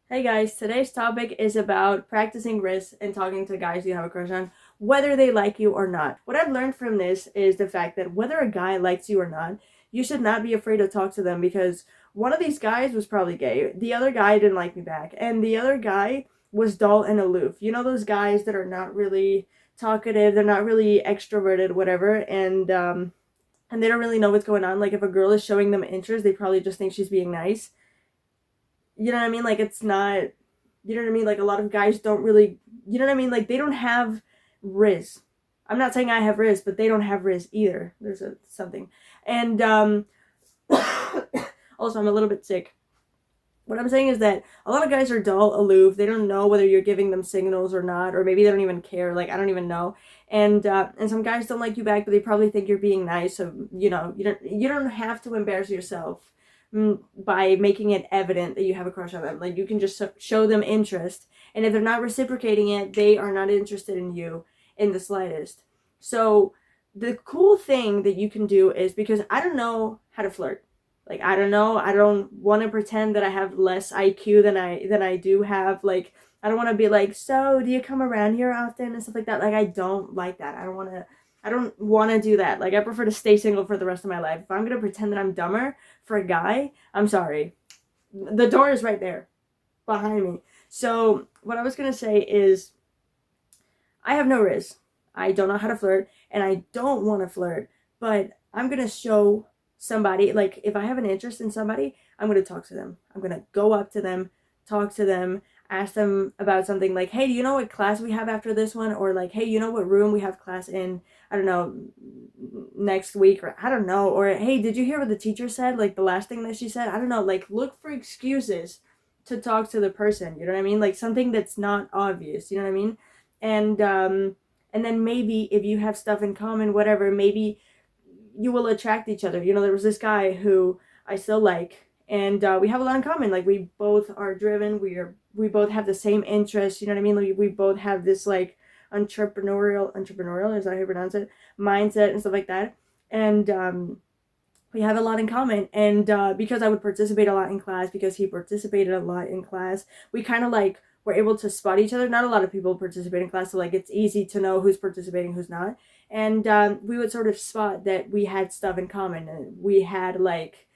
Hey guys, today's topic is about practicing Rizz and talking to guys you have a crush on, whether they like you or not. What I've learned from this is the fact that whether a guy likes you or not, you should not be afraid to talk to them because one of these guys was probably gay. The other guy didn't like me back, and the other guy was dull and aloof. You know those guys that are not really talkative, they're not really extroverted, whatever, and they don't really know what's going on. Like if a girl is showing them interest, they probably just think she's being nice. You know what I mean? Like it's not, you know what I mean? Like a lot of guys don't really, you know what I mean? Like they don't have Rizz. I'm not saying I have Rizz, but they don't have Rizz either. There's something. And also I'm a little bit sick. What I'm saying is that a lot of guys are dull, aloof. They don't know whether you're giving them signals or not, or maybe they don't even care. Like I don't even know. And some guys don't like you back, but they probably think you're being nice. So you don't have to embarrass yourself by making it evident that you have a crush on them. Like you can just show them interest, and if they're not reciprocating it, they are not interested in you in the slightest. So the cool thing that you can do is, because I don't know how to flirt. Like I don't know, I don't want to pretend that I have less IQ than I do have. Like I don't want to be like, so do you come around here often and stuff like that. Like I don't like that. I don't want to do that. Like I prefer to stay single for the rest of my life. If I'm gonna pretend that I'm dumber for a guy, I'm sorry. The door is right there behind me. So what I was gonna say is, I have no Rizz. I don't know how to flirt, and I don't want to flirt. But I'm gonna show somebody, like if I have an interest in somebody, I'm gonna talk to them. I'm gonna go up to them, talk to them, ask them about something like, hey, do you know what class we have after this one? Or like, hey, you know what room we have class in? I don't know, next week, or I don't know. Or hey, did you hear what the teacher said? Like the last thing that she said? I don't know. Like look for excuses to talk to the person. You know what I mean? Like something that's not obvious. You know what I mean? And then maybe if you have stuff in common, whatever, maybe you will attract each other. You know, there was this guy who I still like, and we have a lot in common. Like we both are driven. We both have the same interests. You know what I mean? Like, we both have this like entrepreneurial is that how you pronounce it, mindset and stuff like that. And we have a lot in common. And because I would participate a lot in class, because he participated a lot in class, we kind of like were able to spot each other. Not a lot of people participate in class, so like it's easy to know who's participating, who's not. And we would sort of spot that we had stuff in common, and we had like,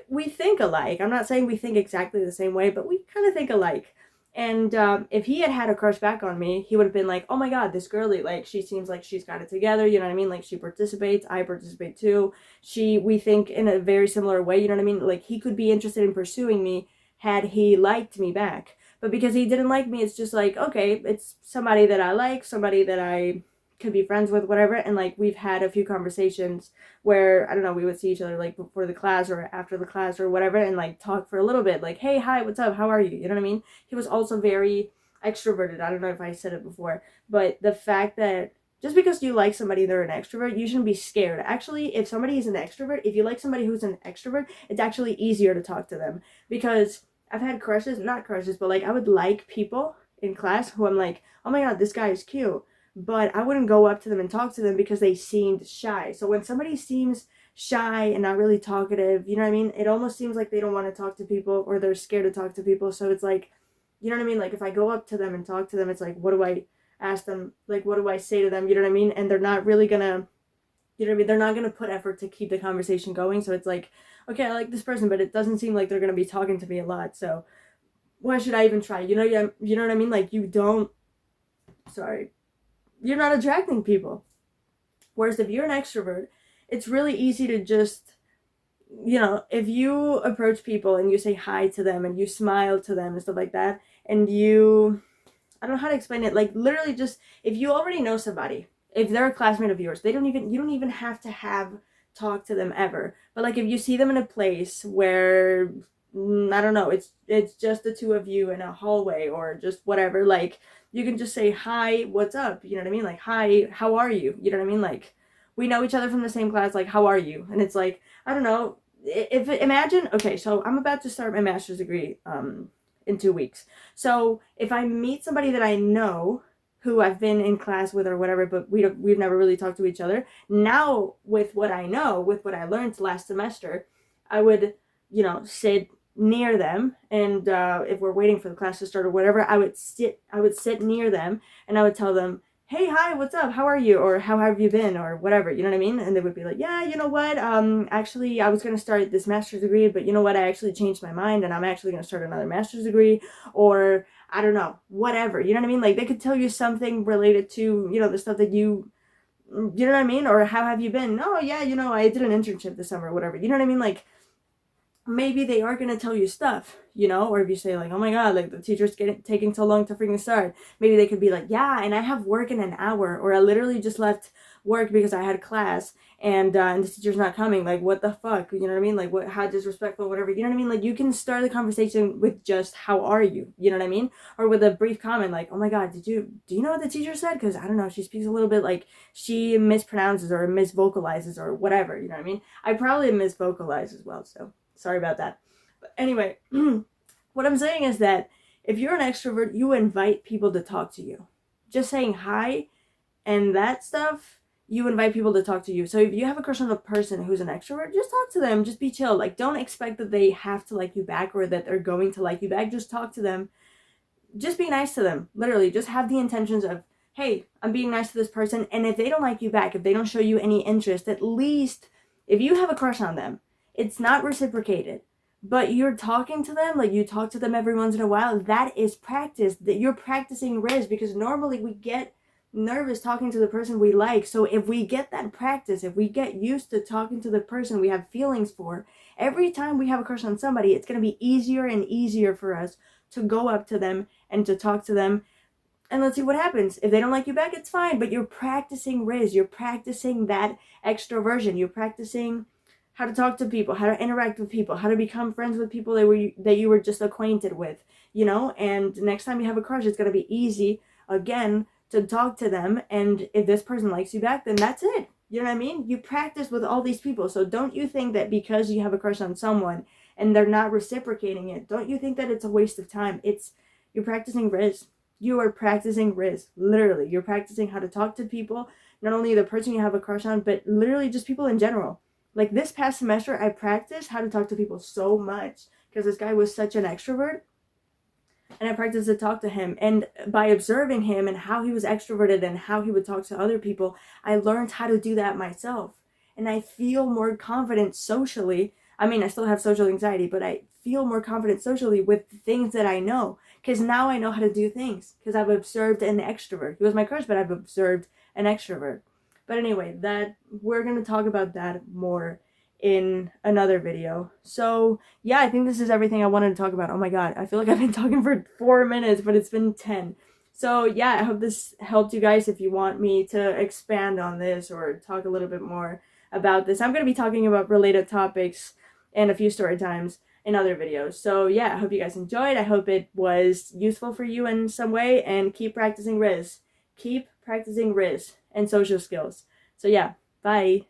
we think alike. I'm not saying we think exactly the same way, but we kind of think alike. And if he had had a crush back on me, he would have been like, oh my god, this girly, like she seems like she's got it together. You know what I mean? Like she participates, I participate too. We think in a very similar way. You know what I mean? Like he could be interested in pursuing me had he liked me back. But because he didn't like me, it's just like, okay, it's somebody that I like, somebody that I could be friends with, whatever. And like we've had a few conversations where, I don't know, we would see each other like before the class or after the class or whatever, and like talk for a little bit, like, hey, hi, what's up, how are you? You know what I mean? He was also very extroverted. I don't know if I said it before, but the fact that just because you like somebody, they're an extrovert, you shouldn't be scared. Actually, if somebody is an extrovert, if you like somebody who's an extrovert, it's actually easier to talk to them. Because I've had crushes, not crushes, but like I would like people in class who I'm like, oh my god, this guy is cute. But I wouldn't go up to them and talk to them because they seemed shy. So when somebody seems shy and not really talkative, you know what I mean? It almost seems like they don't want to talk to people, or they're scared to talk to people. So it's like, you know what I mean? Like if I go up to them and talk to them, it's like, what do I ask them? Like, what do I say to them? You know what I mean? And they're not really gonna, you know what I mean? They're not gonna put effort to keep the conversation going. So it's like, okay, I like this person, but it doesn't seem like they're gonna be talking to me a lot. So why should I even try? You know what I mean? Like you don't. Sorry, you're not attracting people. Whereas if you're an extrovert, it's really easy to just, if you approach people and you say hi to them and you smile to them and stuff like that, and I don't know how to explain it. Like literally, just if you already know somebody, if they're a classmate of yours, you don't even have to have talk to them ever. But like if you see them in a place where, I don't know, it's just the two of you in a hallway or just whatever, like you can just say hi, what's up? You know what I mean? Like hi, how are you? You know what I mean? Like we know each other from the same class. Like how are you? And it's like, I don't know. If imagine, okay, so I'm about to start my master's degree in 2 weeks. So if I meet somebody that I know, who I've been in class with or whatever, but we've never really talked to each other. Now with what I know, with what I learned last semester, I would, sit near them, and if we're waiting for the class to start or whatever, I would sit near them, and I would tell them, hey, hi, what's up, how are you, or how have you been, or whatever, you know what I mean? And they would be like, yeah, you know what, actually, I was going to start this master's degree, but you know what, I actually changed my mind, and I'm actually going to start another master's degree, or I don't know, whatever, you know what I mean? Like, they could tell you something related to, you know, the stuff that you know what I mean? Or how have you been? Oh, yeah, you know, I did an internship this summer, or whatever, you know what I mean? Like, maybe they are going to tell you stuff, you know, or if you say like, oh my god, like the teacher's taking so long to freaking start, maybe they could be like, yeah, and I have work in an hour, or I literally just left work because I had class, and the teacher's not coming, like what the fuck, you know what I mean? Like, what, how disrespectful, whatever, you know what I mean? Like, you can start the conversation with just how are you know what I mean? Or with a brief comment like, oh my god, do you know what the teacher said? Because I don't know, she speaks a little bit like she mispronounces or misvocalizes or whatever, you know what I mean? I probably misvocalize as well, so sorry about that. But anyway, what I'm saying is that if you're an extrovert, you invite people to talk to you. Just saying hi and that stuff, you invite people to talk to you. So if you have a crush on a person who's an extrovert, just talk to them. Just be chill. Like, don't expect that they have to like you back or that they're going to like you back. Just talk to them. Just be nice to them. Literally, just have the intentions of, hey, I'm being nice to this person. And if they don't like you back, if they don't show you any interest, at least if you have a crush on them, it's not reciprocated, but you're talking to them, like you talk to them every once in a while, that is practice, that you're practicing Rizz, because normally we get nervous talking to the person we like. So if we get that practice, if we get used to talking to the person we have feelings for, every time we have a crush on somebody, it's going to be easier and easier for us to go up to them and to talk to them. And let's see what happens. If they don't like you back, it's fine, but you're practicing Rizz. You're practicing that extroversion. You're practicing how to talk to people, how to interact with people, how to become friends with people that you were just acquainted with, you know? And next time you have a crush, it's going to be easy, again, to talk to them. And if this person likes you back, then that's it. You know what I mean? You practice with all these people. So don't you think that because you have a crush on someone and they're not reciprocating it, don't you think that it's a waste of time? You're practicing Rizz. You are practicing Rizz. Literally, you're practicing how to talk to people, not only the person you have a crush on, but literally just people in general. Like, this past semester, I practiced how to talk to people so much because this guy was such an extrovert, and I practiced to talk to him. And by observing him and how he was extroverted and how he would talk to other people, I learned how to do that myself. And I feel more confident socially. I mean, I still have social anxiety, but I feel more confident socially with things that I know, because now I know how to do things because I've observed an extrovert. He was my crush, but I've observed an extrovert. But anyway, that we're going to talk about that more in another video. So yeah, I think this is everything I wanted to talk about. Oh my god, I feel like I've been talking for 4 minutes, but it's been 10. So yeah, I hope this helped you guys. If you want me to expand on this or talk a little bit more about this, I'm going to be talking about related topics and a few story times in other videos. So yeah, I hope you guys enjoyed. I hope it was useful for you in some way, and keep practicing Rizz. Keep practicing Rizz and social skills. So yeah, bye.